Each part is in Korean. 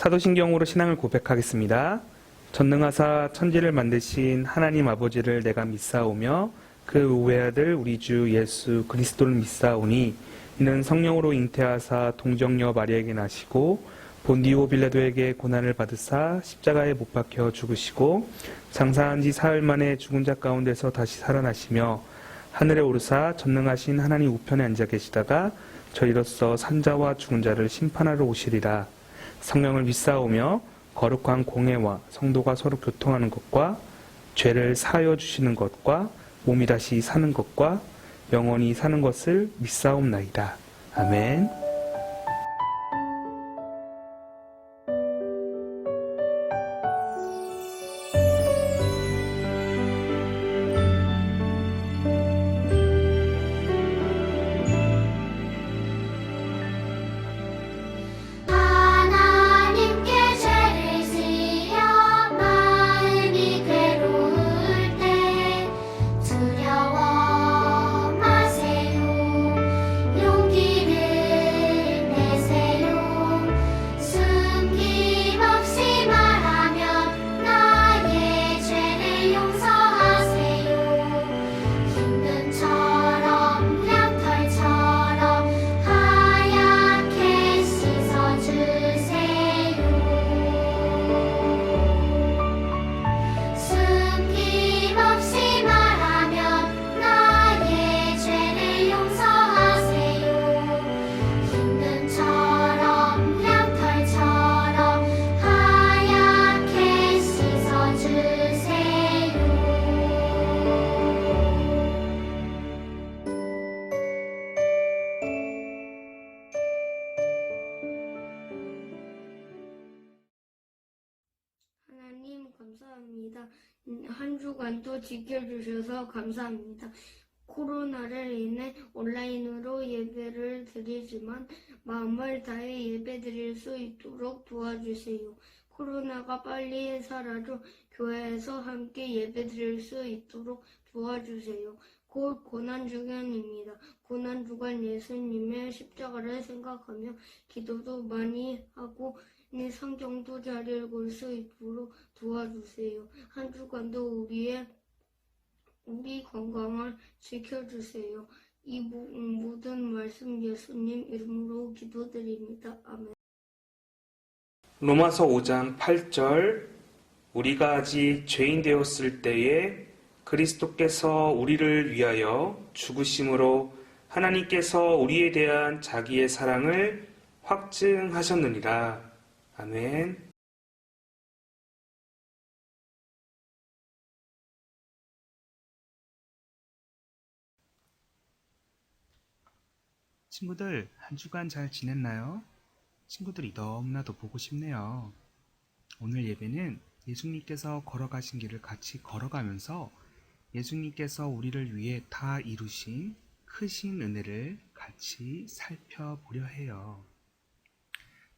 사도신경으로 신앙을 고백하겠습니다. 전능하사 천지를 만드신 하나님 아버지를 내가 믿사오며 그 우외아들 우리 주 예수 그리스도를 믿사오니 이는 성령으로 잉태하사 동정녀 마리아에게 나시고 본디오 빌라도에게 고난을 받으사 십자가에 못 박혀 죽으시고 장사한 지 사흘 만에 죽은 자 가운데서 다시 살아나시며 하늘에 오르사 전능하신 하나님 우편에 앉아 계시다가 저희로서 산자와 죽은 자를 심판하러 오시리라. 성령을 믿사오며 거룩한 공회와 성도가 서로 교통하는 것과 죄를 사하여 주시는 것과 몸이 다시 사는 것과 영원히 사는 것을 믿사옵나이다. 아멘. 하나님 감사합니다. 한 주간도 지켜주셔서 감사합니다. 코로나를 인해 온라인으로 예배를 드리지만 마음을 다해 예배 드릴 수 있도록 도와주세요. 코로나가 빨리 사라져 교회에서 함께 예배 드릴 수 있도록 도와주세요. 곧 고난주간입니다. 고난주간 예수님의 십자가를 생각하며 기도도 많이 하고 성경도 잘 읽을 수 있도록 도와주세요. 한 주간도 우리 건강을 지켜주세요. 이 모든 말씀 예수님 이름으로 기도드립니다. 아멘. 로마서 5장 8절 우리가 아직 죄인 되었을 때에 그리스도께서 우리를 위하여 죽으심으로 하나님께서 우리에 대한 자기의 사랑을 확증하셨느니라. 아멘. 친구들, 한 주간 잘 지냈나요? 친구들이 너무나도 보고 싶네요. 오늘 예배는 예수님께서 걸어가신 길을 같이 걸어가면서 예수님께서 우리를 위해 다 이루신 크신 은혜를 같이 살펴보려 해요.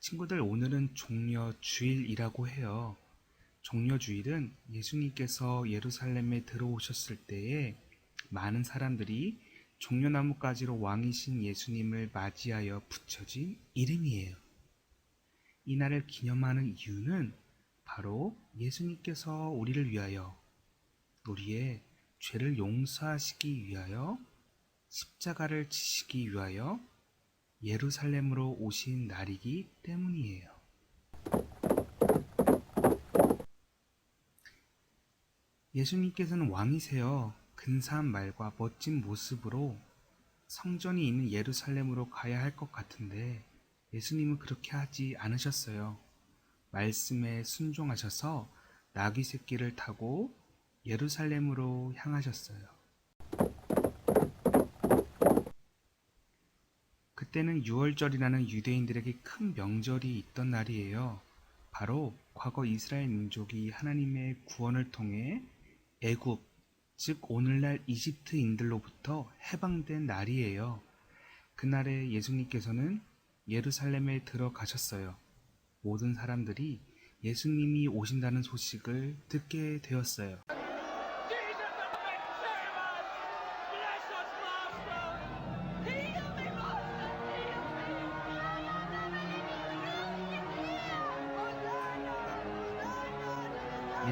친구들, 오늘은 종려주일이라고 해요. 종려주일은 예수님께서 예루살렘에 들어오셨을 때에 많은 사람들이 종려나무가지로 왕이신 예수님을 맞이하여 붙여진 이름이에요. 이날을 기념하는 이유는 바로 예수님께서 우리를 위하여 우리의 죄를 용서하시기 위하여 십자가를 지시기 위하여 예루살렘으로 오신 날이기 때문이에요. 예수님께서는 왕이세요. 근사한 말과 멋진 모습으로 성전이 있는 예루살렘으로 가야 할 것 같은데 예수님은 그렇게 하지 않으셨어요. 말씀에 순종하셔서 나귀 새끼를 타고 예루살렘으로 향하셨어요. 그때는 유월절이라는 유대인들에게 큰 명절이 있던 날이에요. 바로 과거 이스라엘 민족이 하나님의 구원을 통해 애굽, 즉 오늘날 이집트인들로부터 해방된 날이에요. 그날에 예수님께서는 예루살렘에 들어가셨어요. 모든 사람들이 예수님이 오신다는 소식을 듣게 되었어요.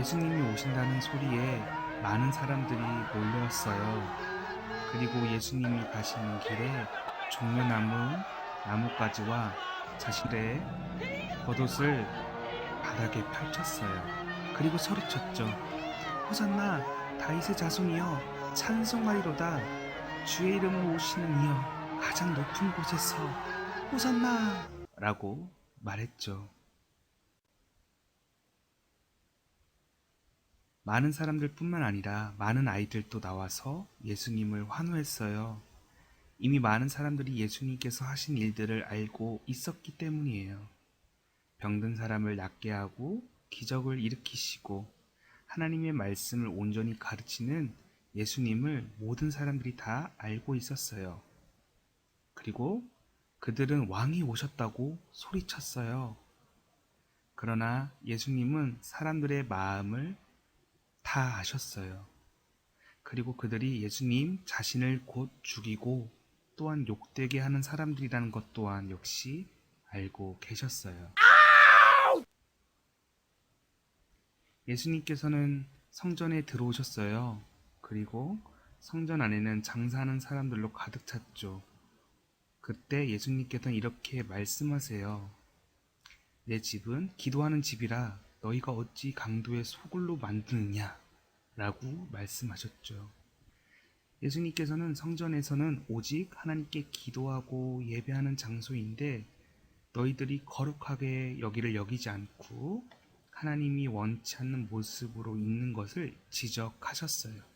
예수님이 오신다는 소리에 많은 사람들이 몰려왔어요. 그리고 예수님이 가시는 길에 종려나무, 나뭇가지와 자신의 겉옷을 바닥에 펼쳤어요. 그리고 소리쳤죠. 호산나 다윗의 자손이여 찬송하리로다. 주의 이름으로 오시는 이여 가장 높은 곳에서 호산나 라고 말했죠. 많은 사람들뿐만 아니라 많은 아이들도 나와서 예수님을 환호했어요. 이미 많은 사람들이 예수님께서 하신 일들을 알고 있었기 때문이에요. 병든 사람을 낫게 하고 기적을 일으키시고 하나님의 말씀을 온전히 가르치는 예수님을 모든 사람들이 다 알고 있었어요. 그리고 그들은 왕이 오셨다고 소리쳤어요. 그러나 예수님은 사람들의 마음을 다 아셨어요. 그리고 그들이 예수님 자신을 곧 죽이고 또한 욕되게 하는 사람들이라는 것 또한 역시 알고 계셨어요. 예수님께서는 성전에 들어오셨어요. 그리고 성전 안에는 장사하는 사람들로 가득 찼죠. 그때 예수님께서는 이렇게 말씀하세요. 내 집은 기도하는 집이라 너희가 어찌 강도의 소굴로 만드느냐 라고 말씀하셨죠. 예수님께서는 성전에서는 오직 하나님께 기도하고 예배하는 장소인데 너희들이 거룩하게 여기를 여기지 않고 하나님이 원치 않는 모습으로 있는 것을 지적하셨어요.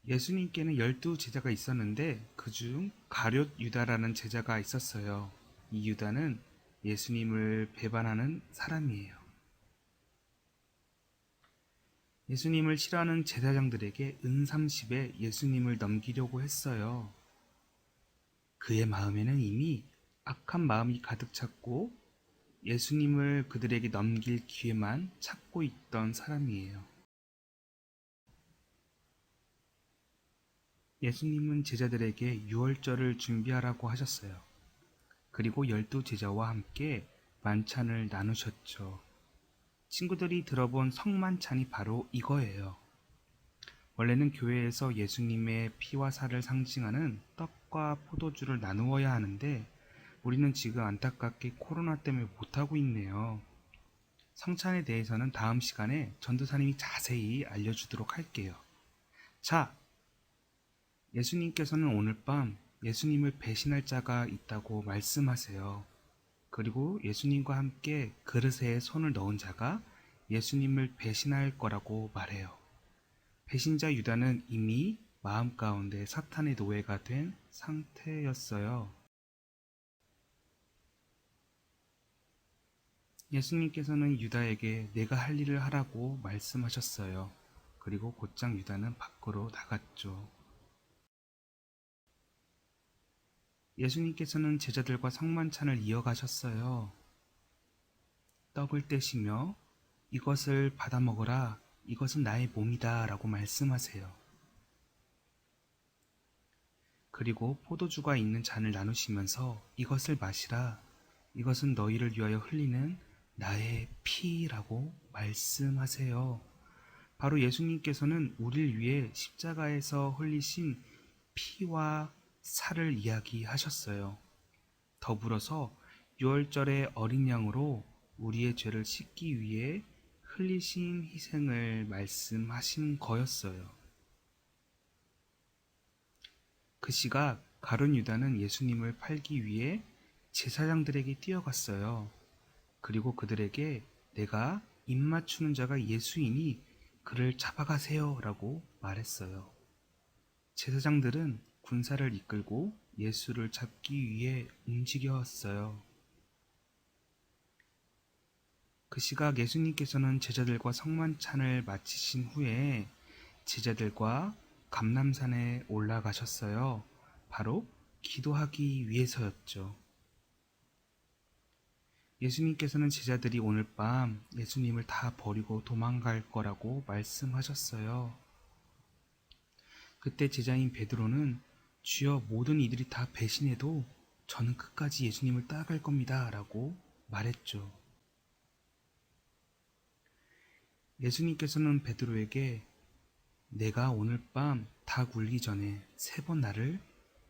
예수님께는 12 제자가 있었는데 그중 가룟 유다라는 제자가 있었어요. 이 유다는 예수님을 배반하는 사람이에요. 예수님을 싫어하는 제사장들에게 은 30에 예수님을 넘기려고 했어요. 그의 마음에는 이미 악한 마음이 가득 찼고 예수님을 그들에게 넘길 기회만 찾고 있던 사람이에요. 예수님은 제자들에게 유월절을 준비하라고 하셨어요. 그리고 12 제자와 함께 만찬을 나누셨죠. 친구들이 들어본 성만찬이 바로 이거예요. 원래는 교회에서 예수님의 피와 살을 상징하는 떡과 포도주를 나누어야 하는데 우리는 지금 안타깝게 코로나 때문에 못하고 있네요. 성찬에 대해서는 다음 시간에 전도사님이 자세히 알려주도록 할게요. 자, 예수님께서는 오늘 밤 예수님을 배신할 자가 있다고 말씀하세요. 그리고 예수님과 함께 그릇에 손을 넣은 자가 예수님을 배신할 거라고 말해요. 배신자 유다는 이미 마음 가운데 사탄의 노예가 된 상태였어요. 예수님께서는 유다에게 내가 할 일을 하라고 말씀하셨어요. 그리고 곧장 유다는 밖으로 나갔죠. 예수님께서는 제자들과 성만찬을 이어가셨어요. 떡을 떼시며 이것을 받아 먹어라. 이것은 나의 몸이다 라고 말씀하세요. 그리고 포도주가 있는 잔을 나누시면서 이것을 마시라. 이것은 너희를 위하여 흘리는 나의 피라고 말씀하세요. 바로 예수님께서는 우리를 위해 십자가에서 흘리신 피와 살을 이야기하셨어요. 더불어서 유월절의 어린 양으로 우리의 죄를 씻기 위해 흘리신 희생을 말씀하신 거였어요. 그 시각 가룟 유다는 예수님을 팔기 위해 제사장들에게 뛰어갔어요. 그리고 그들에게 내가 입맞추는 자가 예수이니 그를 잡아가세요 라고 말했어요. 제사장들은 군사를 이끌고 예수를 잡기 위해 움직였어요. 그 시각 예수님께서는 제자들과 성만찬을 마치신 후에 제자들과 감람산에 올라가셨어요. 바로 기도하기 위해서였죠. 예수님께서는 제자들이 오늘 밤 예수님을 다 버리고 도망갈 거라고 말씀하셨어요. 그때 제자인 베드로는 주여 모든 이들이 다 배신해도 저는 끝까지 예수님을 따라갈 겁니다. 라고 말했죠. 예수님께서는 베드로에게 내가 오늘 밤 닭 울기 전에 3번 나를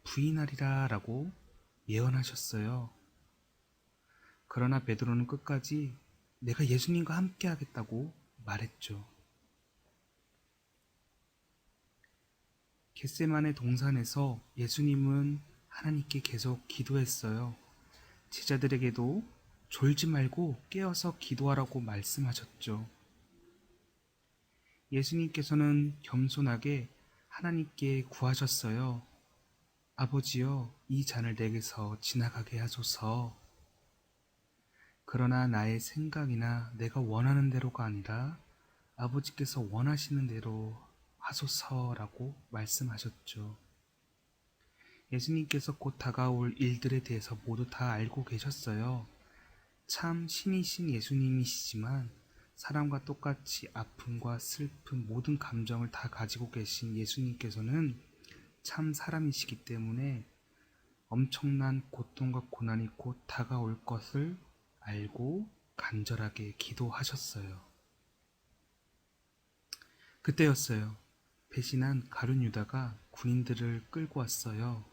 부인하리라 라고 예언하셨어요. 그러나 베드로는 끝까지 내가 예수님과 함께 하겠다고 말했죠. 겟세마네 동산에서 예수님은 하나님께 계속 기도했어요. 제자들에게도 졸지 말고 깨어서 기도하라고 말씀하셨죠. 예수님께서는 겸손하게 하나님께 구하셨어요. 아버지여, 이 잔을 내게서 지나가게 하소서. 그러나 나의 생각이나 내가 원하는 대로가 아니라 아버지께서 원하시는 대로 하소서라고 말씀하셨죠. 예수님께서 곧 다가올 일들에 대해서 모두 다 알고 계셨어요. 참 신이신 예수님이시지만 사람과 똑같이 아픔과 슬픔, 모든 감정을 다 가지고 계신 예수님께서는 참 사람이시기 때문에 엄청난 고통과 고난이 곧 다가올 것을 알고 간절하게 기도하셨어요. 그때였어요. 배신한 가룟 유다가 군인들을 끌고 왔어요.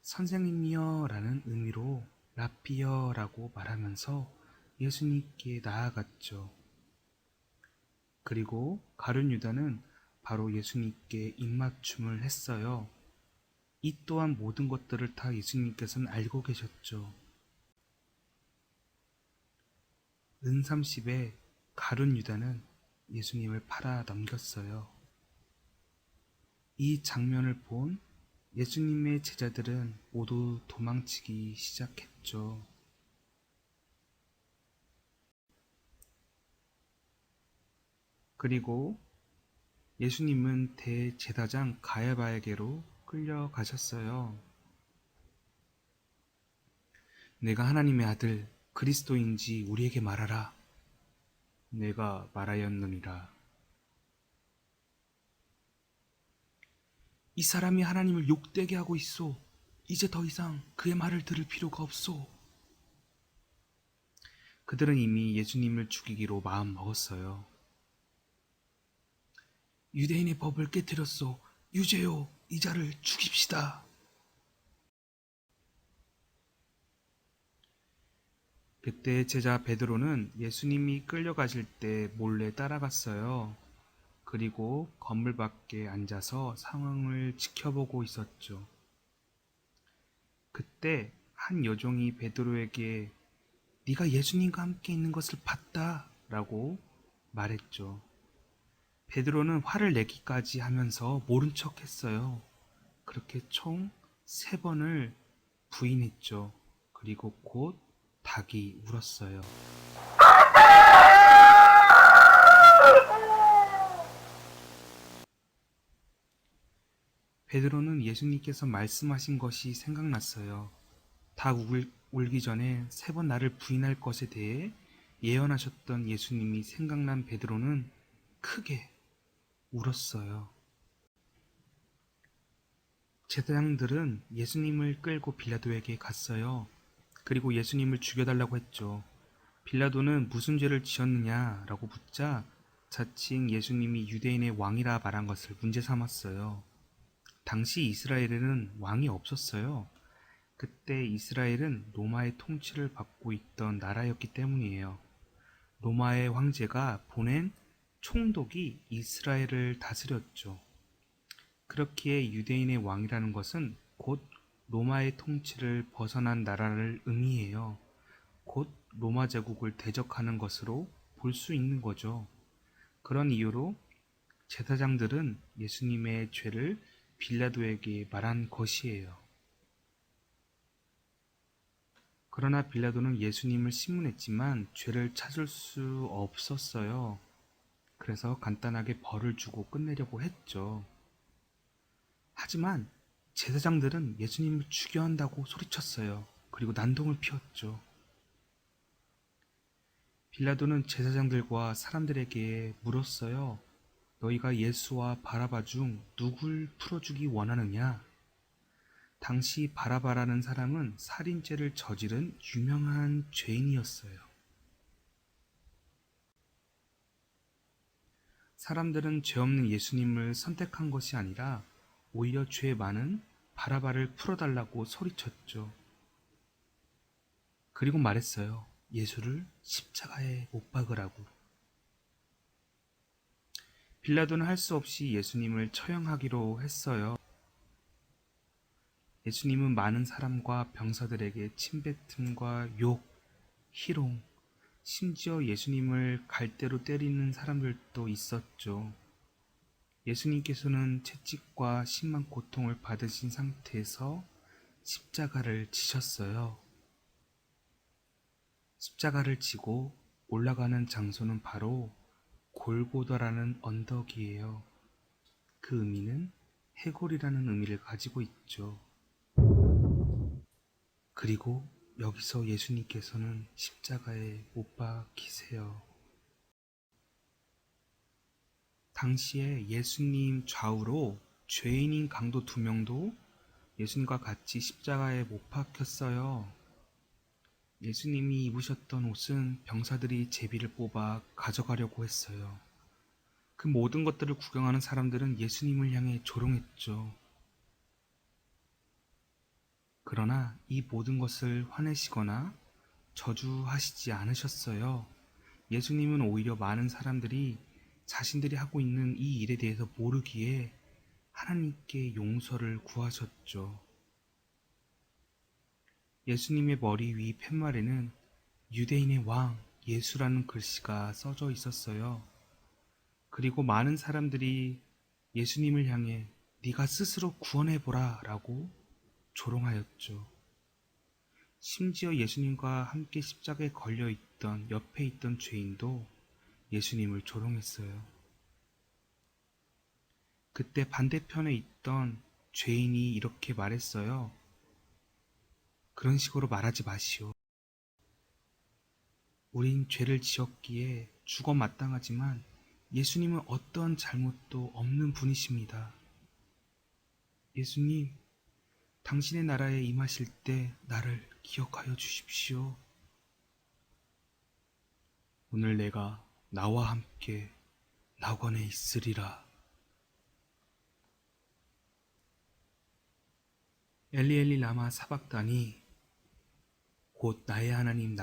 선생님이여 라는 의미로 라삐여 라고 말하면서 예수님께 나아갔죠. 그리고 가룟 유다는 바로 예수님께 입맞춤을 했어요. 이 또한 모든 것들을 다 예수님께서는 알고 계셨죠. 은30에 가룟 유다는 예수님을 팔아 넘겼어요. 이 장면을 본 예수님의 제자들은 모두 도망치기 시작했죠. 그리고 예수님은 대제사장 가야바에게로 끌려가셨어요. 내가 하나님의 아들 그리스도인지 우리에게 말하라. 내가 말하였느니라. 이 사람이 하나님을 욕되게 하고 있소. 이제 더 이상 그의 말을 들을 필요가 없소. 그들은 이미 예수님을 죽이기로 마음 먹었어요. 유대인의 법을 깨뜨렸소. 유죄요, 이 자를 죽입시다. 그때 제자 베드로는 예수님이 끌려가실 때 몰래 따라갔어요. 그리고 건물 밖에 앉아서 상황을 지켜보고 있었죠. 그때 한 여종이 베드로에게 네가 예수님과 함께 있는 것을 봤다 라고 말했죠. 베드로는 화를 내기까지 하면서 모른 척 했어요. 그렇게 총 3번을 부인했죠. 그리고 곧 닭이 울었어요. 베드로는 예수님께서 말씀하신 것이 생각났어요. 닭 울기 전에 3번 나를 부인할 것에 대해 예언하셨던 예수님이 생각난 베드로는 크게 울었어요. 제사장들은 예수님을 끌고 빌라도에게 갔어요. 그리고 예수님을 죽여달라고 했죠. 빌라도는 무슨 죄를 지었느냐라고 묻자 자칭 예수님이 유대인의 왕이라 말한 것을 문제 삼았어요. 당시 이스라엘에는 왕이 없었어요. 그때 이스라엘은 로마의 통치를 받고 있던 나라였기 때문이에요. 로마의 황제가 보낸 총독이 이스라엘을 다스렸죠. 그렇기에 유대인의 왕이라는 것은 곧 로마의 통치를 벗어난 나라를 의미해요. 곧 로마 제국을 대적하는 것으로 볼 수 있는 거죠. 그런 이유로 제사장들은 예수님의 죄를 빌라도에게 말한 것이에요. 그러나 빌라도는 예수님을 신문했지만 죄를 찾을 수 없었어요. 그래서 간단하게 벌을 주고 끝내려고 했죠. 하지만 제사장들은 예수님을 죽여야 한다고 소리쳤어요. 그리고 난동을 피웠죠. 빌라도는 제사장들과 사람들에게 물었어요. 너희가 예수와 바라바 중 누굴 풀어주기 원하느냐? 당시 바라바라는 사람은 살인죄를 저지른 유명한 죄인이었어요. 사람들은 죄 없는 예수님을 선택한 것이 아니라 오히려 죄 많은 바라바를 풀어달라고 소리쳤죠. 그리고 말했어요. 예수를 십자가에 못 박으라고. 빌라도는 할 수 없이 예수님을 처형하기로 했어요. 예수님은 많은 사람과 병사들에게 침뱉음과 욕, 희롱, 심지어 예수님을 갈대로 때리는 사람들도 있었죠. 예수님께서는 채찍과 심한 고통을 받으신 상태에서 십자가를 지셨어요. 십자가를 지고 올라가는 장소는 바로 골고다라는 언덕이에요. 그 의미는 해골이라는 의미를 가지고 있죠. 그리고 여기서 예수님께서는 십자가에 못 박히세요. 당시에 예수님 좌우로 죄인인 강도 2명도 예수님과 같이 십자가에 못 박혔어요. 예수님이 입으셨던 옷은 병사들이 제비를 뽑아 가져가려고 했어요. 그 모든 것들을 구경하는 사람들은 예수님을 향해 조롱했죠. 그러나 이 모든 것을 화내시거나 저주하시지 않으셨어요. 예수님은 오히려 많은 사람들이 자신들이 하고 있는 이 일에 대해서 모르기에 하나님께 용서를 구하셨죠. 예수님의 머리 위 팻말에는 유대인의 왕 예수라는 글씨가 써져 있었어요. 그리고 많은 사람들이 예수님을 향해 네가 스스로 구원해보라 라고 조롱하였죠. 심지어 예수님과 함께 십자가에 걸려있던 옆에 있던 죄인도 예수님을 조롱했어요. 그때 반대편에 있던 죄인이 이렇게 말했어요. 그런 식으로 말하지 마시오. 우린 죄를 지었기에 죽어 마땅하지만 예수님은 어떠한 잘못도 없는 분이십니다. 예수님, 당신의 나라에 임하실 때 나를 기억하여 주십시오. 오늘 내가 나와 함께 낙원에 있으리라. 엘리 엘리 라마 사박다니, 곧 나의 하나님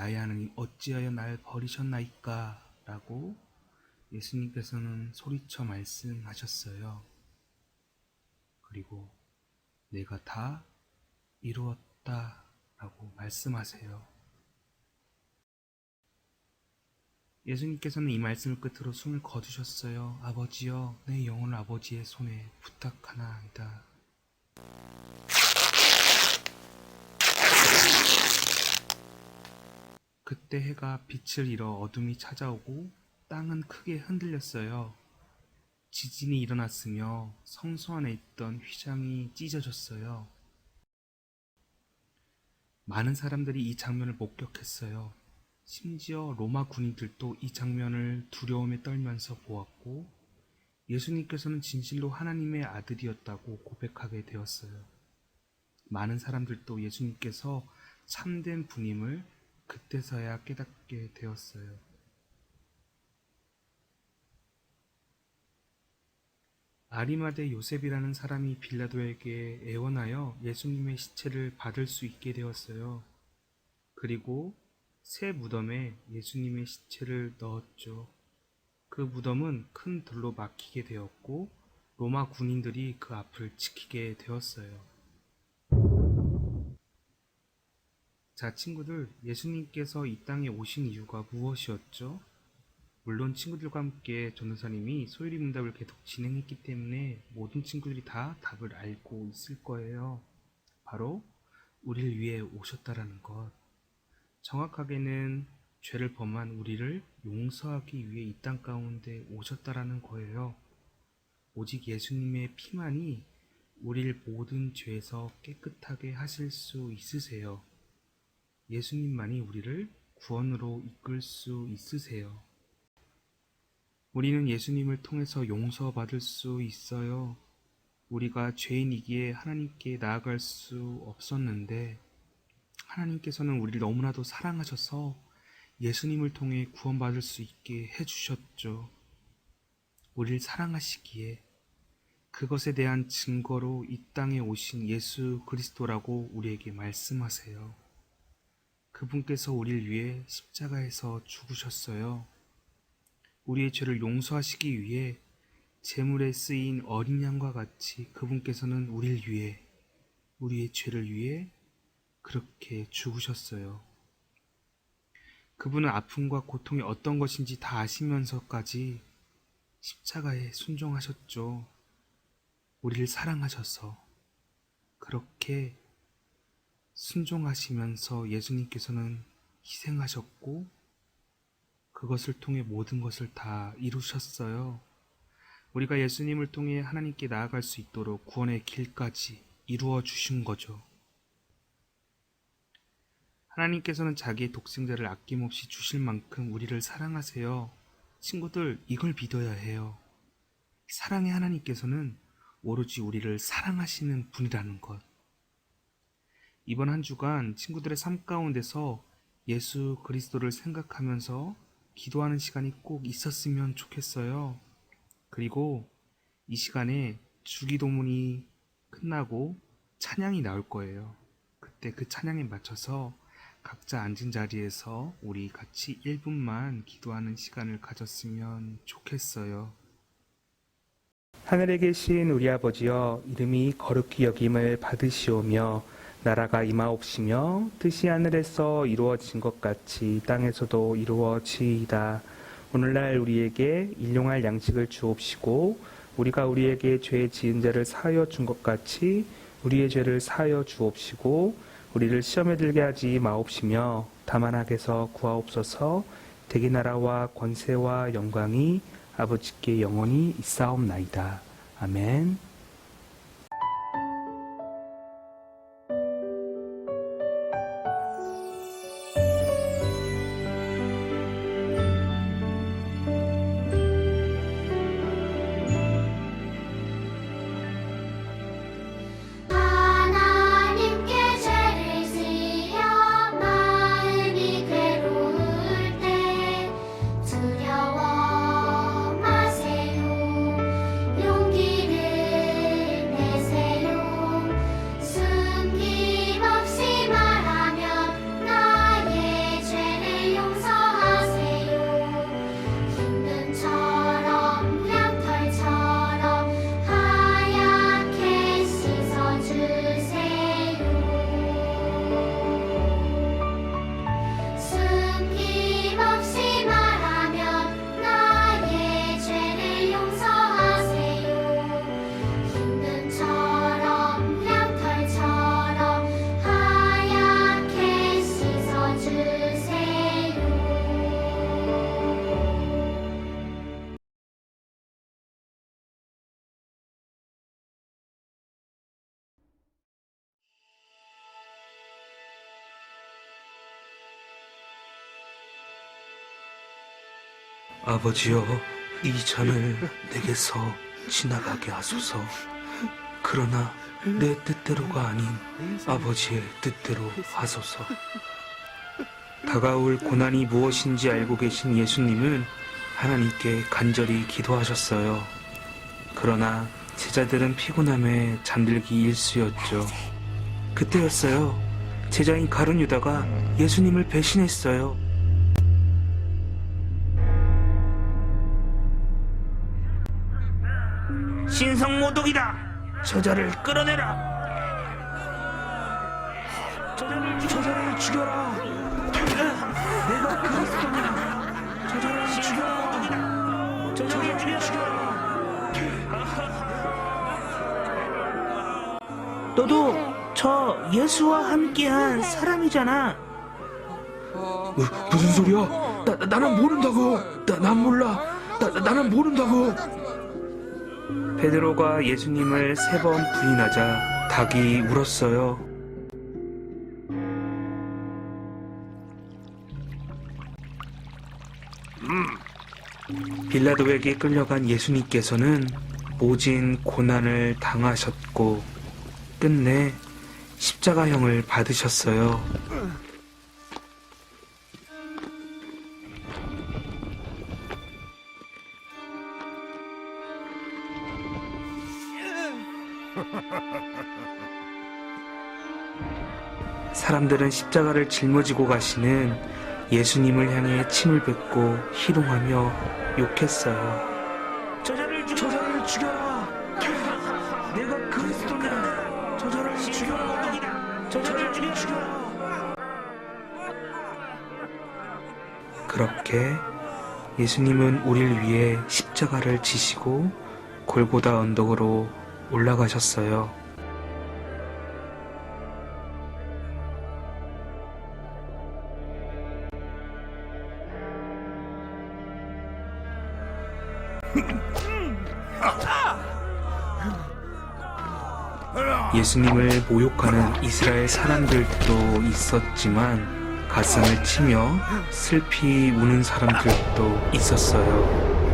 어찌하여 날 버리셨나이까? 라고 예수님께서는 소리쳐 말씀하셨어요. 그리고 내가 다 이루었다 라고 말씀하세요. 예수님께서는 이 말씀을 끝으로 숨을 거두셨어요. 아버지여, 내 영혼을 아버지의 손에 부탁하나이다. 그때 해가 빛을 잃어 어둠이 찾아오고 땅은 크게 흔들렸어요. 지진이 일어났으며 성소 안에 있던 휘장이 찢어졌어요. 많은 사람들이 이 장면을 목격했어요. 심지어 로마 군인들도 이 장면을 두려움에 떨면서 보았고 예수님께서는 진실로 하나님의 아들이었다고 고백하게 되었어요. 많은 사람들도 예수님께서 참된 분임을 그때서야 깨닫게 되었어요. 아리마대 요셉이라는 사람이 빌라도에게 애원하여 예수님의 시체를 받을 수 있게 되었어요. 그리고 새 무덤에 예수님의 시체를 넣었죠. 그 무덤은 큰 돌로 막히게 되었고 로마 군인들이 그 앞을 지키게 되었어요. 자, 친구들, 예수님께서 이 땅에 오신 이유가 무엇이었죠? 물론 친구들과 함께 전도사님이 소율이 문답을 계속 진행했기 때문에 모든 친구들이 다 답을 알고 있을 거예요. 바로 우리를 위해 오셨다라는 것. 정확하게는 죄를 범한 우리를 용서하기 위해 이 땅 가운데 오셨다라는 거예요. 오직 예수님의 피만이 우리를 모든 죄에서 깨끗하게 하실 수 있으세요. 예수님만이 우리를 구원으로 이끌 수 있으세요. 우리는 예수님을 통해서 용서받을 수 있어요. 우리가 죄인이기에 하나님께 나아갈 수 없었는데 하나님께서는 우리를 너무나도 사랑하셔서 예수님을 통해 구원받을 수 있게 해주셨죠. 우리를 사랑하시기에 그것에 대한 증거로 이 땅에 오신 예수 그리스도라고 우리에게 말씀하세요. 그분께서 우리를 위해 십자가에서 죽으셨어요. 우리의 죄를 용서하시기 위해 제물에 쓰인 어린 양과 같이 그분께서는 우리를 위해, 우리의 죄를 위해 그렇게 죽으셨어요. 그분은 아픔과 고통이 어떤 것인지 다 아시면서까지 십자가에 순종하셨죠. 우리를 사랑하셔서 그렇게 순종하시면서 예수님께서는 희생하셨고 그것을 통해 모든 것을 다 이루셨어요. 우리가 예수님을 통해 하나님께 나아갈 수 있도록 구원의 길까지 이루어 주신 거죠. 하나님께서는 자기의 독생자를 아낌없이 주실 만큼 우리를 사랑하세요. 친구들, 이걸 믿어야 해요. 사랑의 하나님께서는 오로지 우리를 사랑하시는 분이라는 것. 이번 한 주간 친구들의 삶 가운데서 예수 그리스도를 생각하면서 기도하는 시간이 꼭 있었으면 좋겠어요. 그리고 이 시간에 주기도문이 끝나고 찬양이 나올 거예요. 그때 그 찬양에 맞춰서 각자 앉은 자리에서 우리 같이 1분만 기도하는 시간을 가졌으면 좋겠어요. 하늘에 계신 우리 아버지여, 이름이 거룩히 여김을 받으시오며 나라가 임하옵시며 뜻이 하늘에서 이루어진 것 같이 땅에서도 이루어지이다. 오늘날 우리에게 일용할 양식을 주옵시고 우리가 우리에게 죄 지은 자를 사하여 준 것 같이 우리의 죄를 사하여 주옵시고 우리를 시험에 들게 하지 마옵시며 다만 악에서 구하옵소서. 대개 나라와 권세와 영광이 아버지께 영원히 있사옵나이다. 아멘. 하나님께 죄를 지어 마음이 괴로울 때 두려워 마세요. 용기를 내세요. 숨김없이 말하면 나의 죄를 용서하세요. 흰 눈처럼 양털처럼 하얗게 씻어주세요. 숨김없이 말하면 나의 죄를 용서하세요. 흰 눈처럼 양털처럼 하얗게 씻어주세요. 아버지여, 이 잔을 내게서 지나가게 하소서. 그러나 내 뜻대로가 아닌 아버지의 뜻대로 하소서. 다가올 고난이 무엇인지 알고 계신 예수님은 하나님께 간절히 기도하셨어요. 그러나 제자들은 피곤함에 잠들기 일쑤였죠. 그때였어요. 제자인 가룟 유다가 예수님을 배신했어요. 신성모독이다! 저자를 끌어내라! 저자를 죽여라! 내가 그리스도냐! 저자를 죽여라! 저자를 죽여라! 너도 저 예수와 함께한 사람이잖아. 무슨 소리야? 나는 모른다고. 난 몰라. 나는 모른다고. 베드로가 예수님을 3번 부인하자 닭이 울었어요. 빌라도에게 끌려간 예수님께서는 모진 고난을 당하셨고 끝내 십자가형을 받으셨어요. 사람들은 십자가를 짊어지고 가시는 예수님을 향해 침을 뱉고 희롱하며 욕했어요. 저자를 죽여라. 내가 그리스도냐. 저자를 죽여라. 저자를 죽여라. 그렇게 예수님은 우리를 위해 십자가를 지시고 골고다 언덕으로 올라가셨어요. 예수님을 모욕하는 이스라엘 사람들도 있었지만 가슴을 치며 슬피 우는 사람들도 있었어요.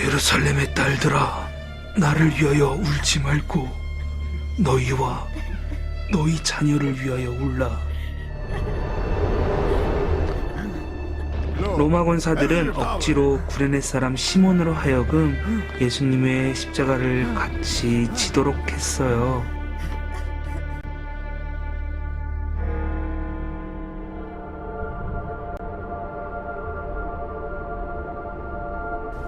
예루살렘의 딸들아, 나를 위하여 울지 말고 너희와 너희 자녀를 위하여 울라. 로마 군사들은 억지로 구레네 사람 시몬으로 하여금 예수님의 십자가를 같이 지도록 했어요.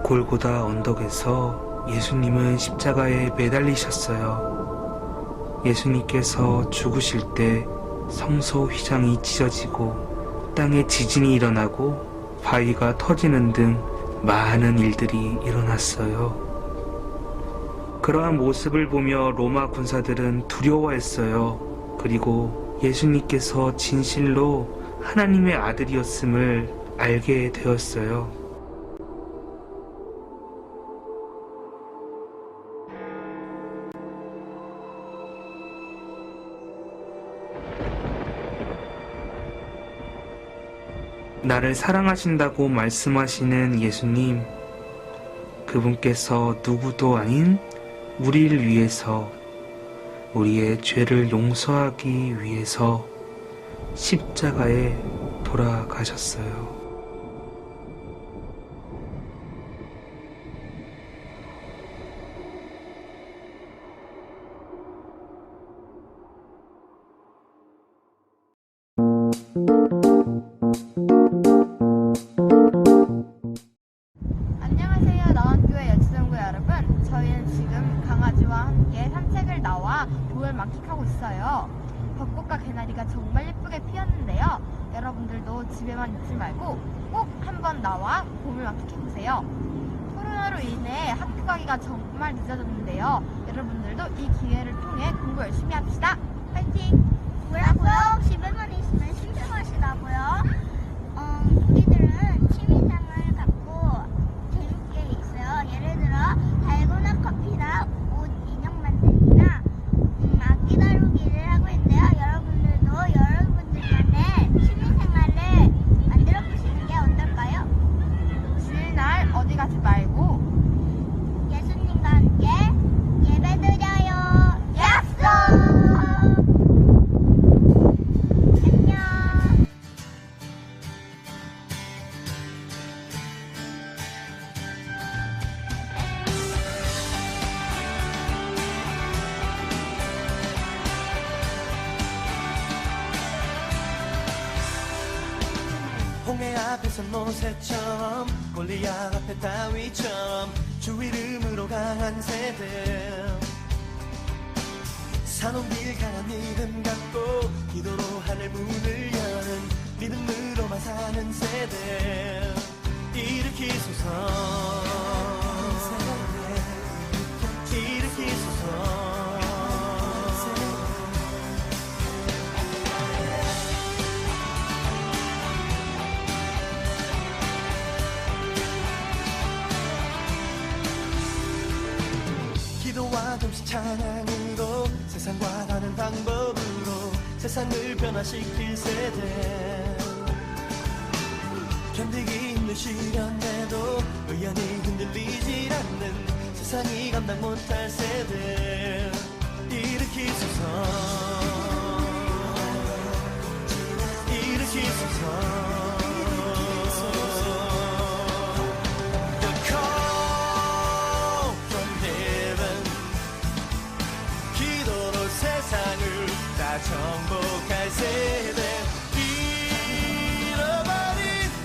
골고다 언덕에서 예수님은 십자가에 매달리셨어요. 예수님께서 죽으실 때 성소 휘장이 찢어지고 땅에 지진이 일어나고 바위가 터지는 등 많은 일들이 일어났어요. 그러한 모습을 보며 로마 군사들은 두려워했어요. 그리고 예수님께서 진실로 하나님의 아들이었음을 알게 되었어요. 나를 사랑하신다고 말씀하시는 예수님, 그분께서 누구도 아닌 우리를 위해서, 우리의 죄를 용서하기 위해서 십자가에 돌아가셨어요. 안녕하세요. 나원교회 여치동구 여러분. 저희는 지금 강아지와 함께 산책을 나와 봄을 만끽하고 있어요. 벚꽃과 개나리가 정말 예쁘게 피었는데요. 여러분들도 집에만 있지 말고 꼭 한번 나와 봄을 만끽해보세요. 코로나로 인해 학교 가기가 정말 늦어졌는데요. 여러분들도 이 기회를 통해 공부 열심히 합시다. 화이팅! 뭐라고요? 집에만 있으면 심심하시다고요? 우리들은 취미생활을 갖고 재밌게 있어요. 예를 들어 달고나 커피나 옷 인형 만들기나 악기 다루기를 하고 있는데요. 여러분들도 여러분들만의 취미생활을 만들어 보시는 게 어떨까요? 주일날 어디 가지 말고 예수님과 함께 예배드려요. 약속! 안녕. 홍해 앞에선 모세처럼 골리앗 앞에 다윗처럼 주 이름으로 강한 새들 산온길 강한 믿음 갖고 기도로 하늘 문을 여는 믿음으로만 사는 새들 일으키소서 일으키소서 기도와 동시 찬양으로 세상과 다른 방법으로 세상을 변화시킬 세대 견디기 힘든 시련에도 실현해도 의연히 흔들리질 않는 세상이 감당 못할 세대 일으키소서 일으키소서 The call from heaven 기도로 세상을 다 정복할 세대 잃어버린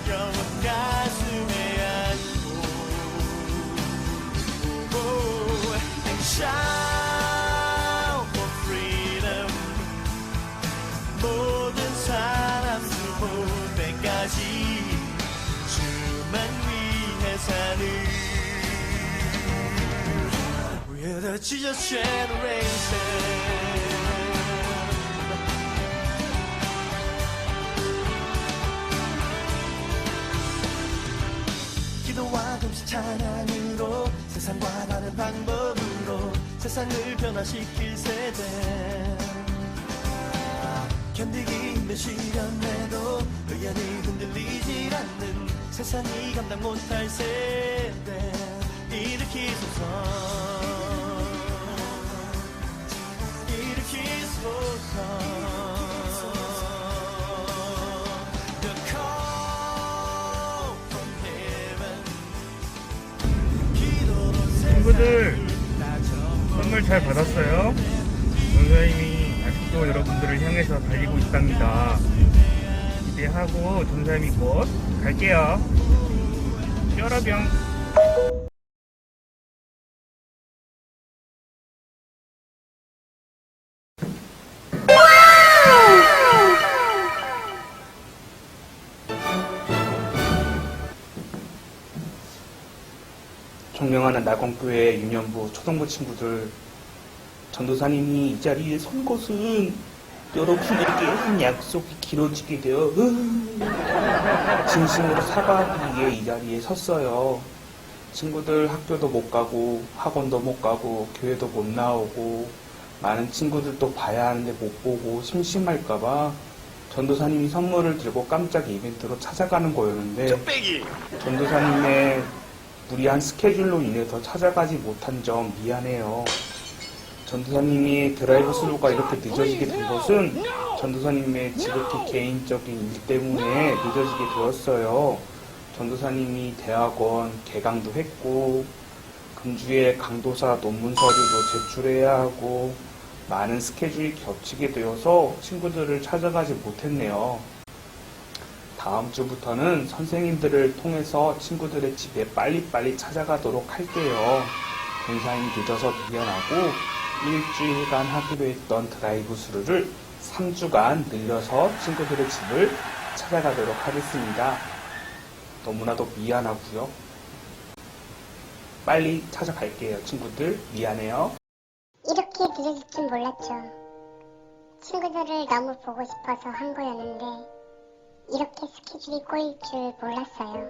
영혼 가슴에 안고 And shout for freedom 모든 사람들 볼 때까지 주만 위해 사는 We're the Jesus generation 기도와 금식 찬양으로 세상과 다른 방법으로 세상을 변화시킬 세대 견디기 힘든 시련에도 의연히 흔들리질 않는 세상이 감당 못할 세대 일으키소서 일으키소서 The call from heaven 기도로 친구들 선물 잘 받았어요? 전사님이 아직도 여러분들을 향해서 달리고 있답니다. 기대하고 전사님이 곧 갈게요. 뾰라병. 존경하는 나건교회 유년부 초등부 친구들, 전도사님이 이 자리에 선 것은 여러분에게 한 약속이 길어지게 되어 진심으로 사과하기 위해 이 자리에 섰어요. 친구들 학교도 못 가고 학원도 못 가고 교회도 못 나오고 많은 친구들도 봐야 하는데 못 보고 심심할까봐 전도사님이 선물을 들고 깜짝 이벤트로 찾아가는 거였는데 전도사님의 무리한 스케줄로 인해서 찾아가지 못한 점 미안해요. 전도사님이 드라이브 스루가 이렇게 늦어지게 된 것은 전도사님의 지극히 개인적인 일 때문에 늦어지게 되었어요. 전도사님이 대학원 개강도 했고 금주에 강도사 논문 서류도 제출해야 하고 많은 스케줄이 겹치게 되어서 친구들을 찾아가지 못했네요. 다음 주부터는 선생님들을 통해서 친구들의 집에 빨리빨리 찾아가도록 할게요. 권사님이 늦어서 미안하고 일주일간 하기로 했던 드라이브 스루를 3주간 늘려서 친구들의 집을 찾아가도록 하겠습니다. 너무나도 미안하고요. 빨리 찾아갈게요. 친구들 미안해요. 이렇게 늦어질 줄 몰랐죠. 친구들을 너무 보고 싶어서 한 거였는데 이렇게 스케줄이 꼬일 줄 몰랐어요.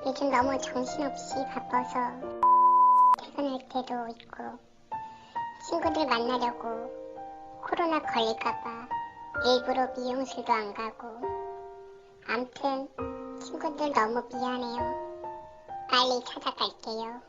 요즘 너무 정신없이 바빠서 퇴근할 때도 있고 친구들 만나려고 코로나 걸릴까봐 일부러 미용실도 안 가고 암튼 친구들 너무 미안해요. 빨리 찾아갈게요.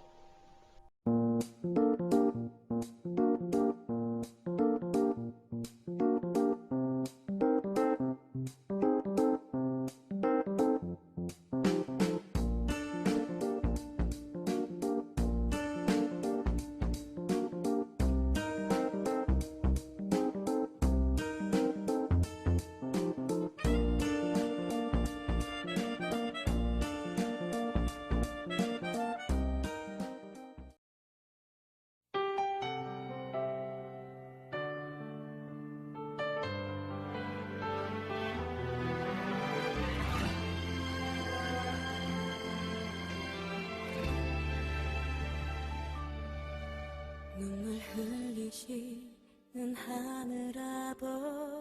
눈물 흘리시는 하늘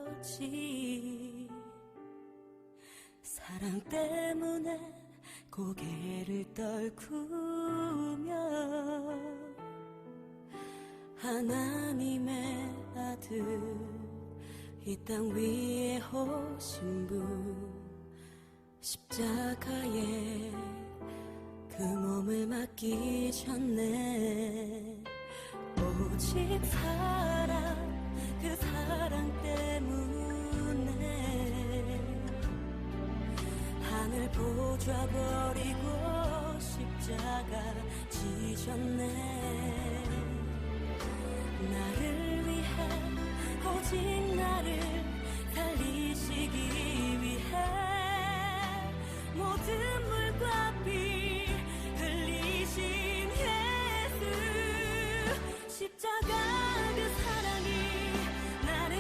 아버지 사랑 때문에 고개를 떨구며 하나님의 아들 이 땅 위에 오신 분 십자가에 그 몸을 맡기셨네. 오직 사랑, 그 사랑 때문에 하늘 보좌 버리고 십자가 지셨네. 나를 위해, 오직 나를 살리시기 위해 모든 물과 피 흘리신 예수. 십자가 그 사랑이 나를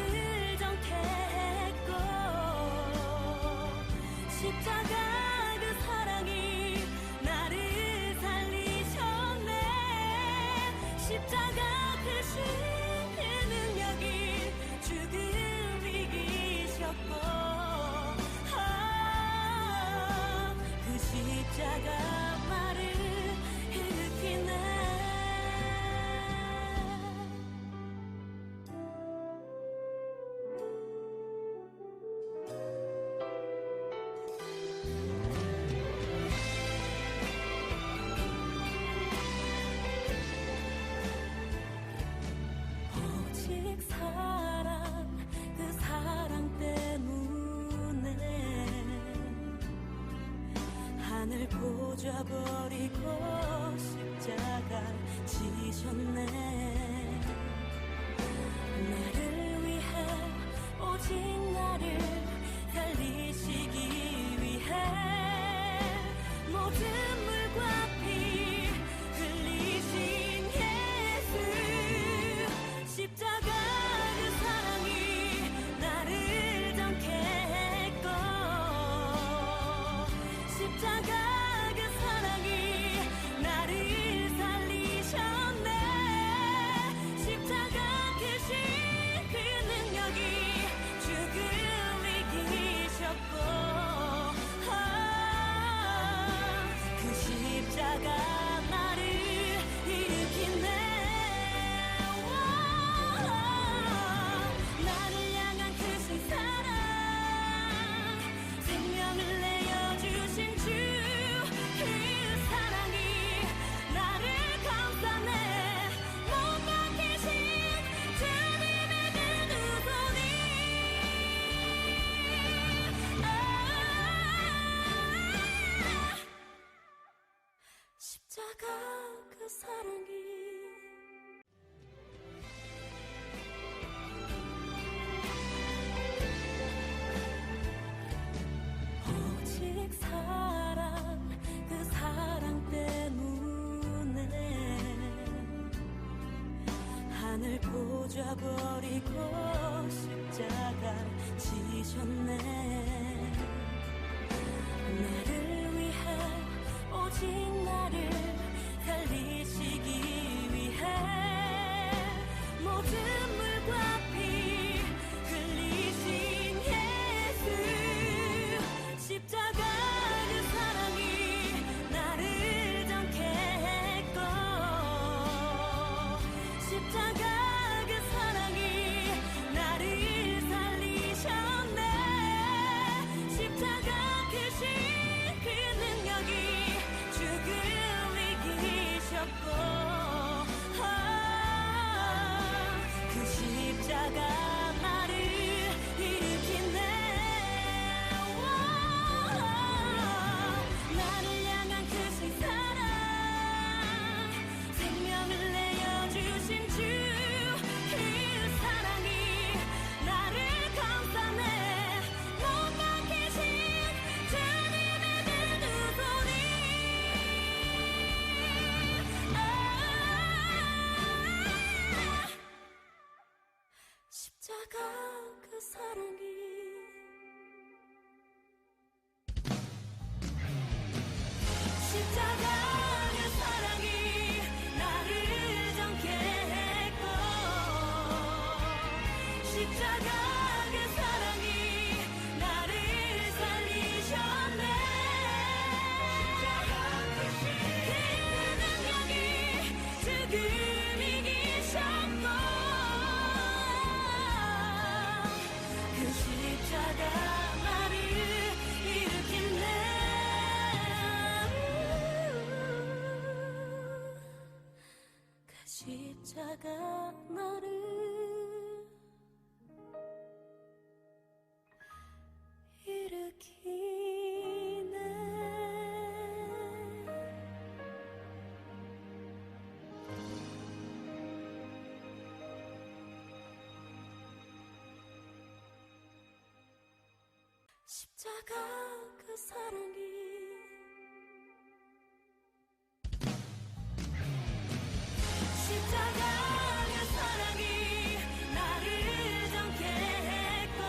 정케했고, 십자가 그 사랑이 나를 살리셨네. 십자가 크신 그 능력이 죽음 이기셨고, 그 십자가 나를 일으키네. 오직 사랑, 그 사랑 때문에 하늘 보좌 버리고 십자가 지셨네. 나를 위해, 오직 나를 살리시기 위해 모든 물과 피 흘리신 예수. 십자가 그 사랑이 나를 정케했고, 십자가 그 사랑이 나를 살리셨네. 십자가 크신 그 능력이 죽음 이기셨고, 그 십자가 나를 일으키네. 나를 향한 크신 사랑, 생명을 내어주신 주, 그 사랑이 나를 감싸네. 못 막히신 주님의 그 두 손이 십자가 그 사랑이 오직 사랑, 그 사랑 때문에 하늘 보좌 버리고 십자가 지셨네. 나를 위해, 오직 나를 살리시기 위해 모든 물과 피 흘리신 예수. 십자가 그 사랑이 나를 정케했고, 십자가 그 사랑이 나를 살리셨네. 십자가 크신 그 능력이 죽음 이기셨고, 그 십자가 나를 일으키네. 나를 향한 크신 사랑, 생명을 내어주신 주, 그 사랑이 나를 감싸네. 못 막히신 주님의 그 두 손이 십자가 그 사랑이 십자가 그 사랑이 나를 정케했고, 십자가 그 사랑이 나를 살리셨네. 십자가 크신 그 능력이 죽음 이기셨고, 그 십자가 나를 일으키네. 십자가 그 사랑이 십자가 그 사랑이 나를 정케 했고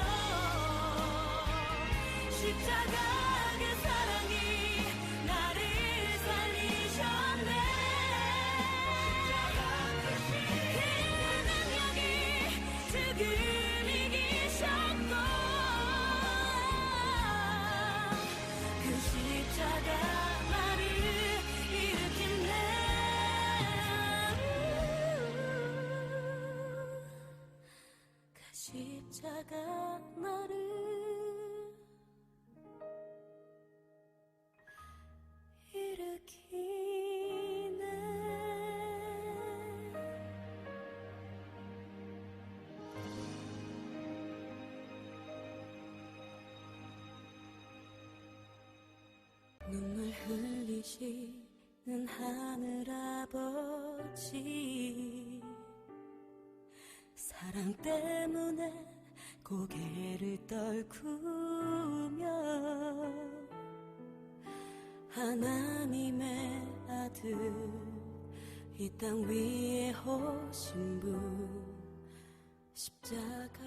십자가 그 사랑이 나를 살리셨네 그 능력이 지금 이기셨고 그 십자가 나를 일으켰네 그 십자가 나를 일으키네 눈물 흘리시는 하늘 아버지 사랑 때문에 고개를 떨구며 하나님의 아들 이 땅 위에 오신 분 십자가